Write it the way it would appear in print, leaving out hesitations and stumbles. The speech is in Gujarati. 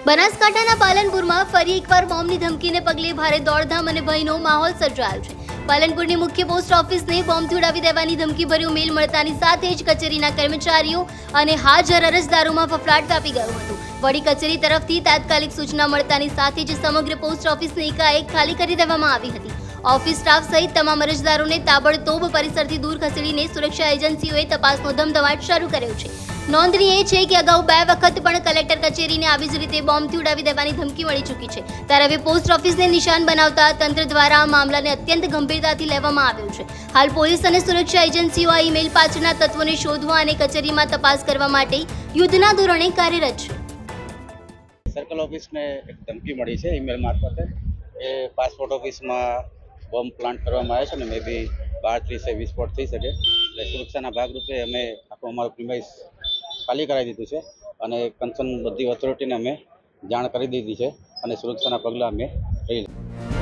બનાસકાંઠાના પાલનપુરમાં ફરી એકવાર બોમ્બની ધમકીને પગલે ભારે દોડધામ અને ભયનો માહોલ સર્જાયો છે। પાલનપુરની મુખ્ય પોસ્ટ ઓફિસને બોમ્બથી ઉડાવી દેવાની ધમકીભર્યું મેલ મળતાની સાથે જ કચેરીના કર્મચારીઓ અને હાજર અરજદારોમાં ફફડાટ વ્યાપી ગયો હતો। વડી કચેરી તરફથી તાત્કાલિક સૂચના મળતાની સાથે જ સમગ્ર પોસ્ટ ઓફિસને એકાએક ખાલી કરી દેવામાં આવી હતી। ઓફિસ સ્ટાફ સહિત તમામ અરજદારોને તાબડતોબ પરિસરથી દૂર ખસેડીને સુરક્ષા એજન્સીઓએ તપાસનો ધમધમાટ શરૂ કર્યો છે। નોંધનીય છે કે અગાઉ 2 વખત પણ કલેક્ટર કચેરીને આવી જ રીતે બોમ્બથી ઉડાવી દેવાની ધમકી મળી ચૂકી છે। ત્યારે હવે પોસ્ટ ઓફિસને નિશાન બનાવતા તંત્ર દ્વારા આ મામલાને અત્યંત ગંભીરતાથી લેવામાં આવ્યો છે। હાલ પોલીસ અને સુરક્ષા એજન્સીઓ આ ઈમેલ પાછળના તત્વોને શોધવા અને કચેરીમાં તપાસ કરવા માટે યુદ્ધના ધોરણે કાર્યરત છે। સર્કલ ઓફિસને એક ધમકી મળી છે ઈમેલ મારફતે। એ પાસપોર્ટ ઓફિસમાં બોમ્બ પ્લાન્ટ કરવામાં આવ્યો છે ને મે બી 12:30 से વિસ્ફોટ થઈ શકે। એટલે સુરક્ષાના ભાગરૂપે અમે આખું અમારું પ્રિમાઇસ ખાલી કરાવી દીધું છે અને કન્સર્ન બધી ઓથોરિટીને અમે જાણ કરી દીધી છે અને સુરક્ષાના પગલાં અમે લઈ લીધા।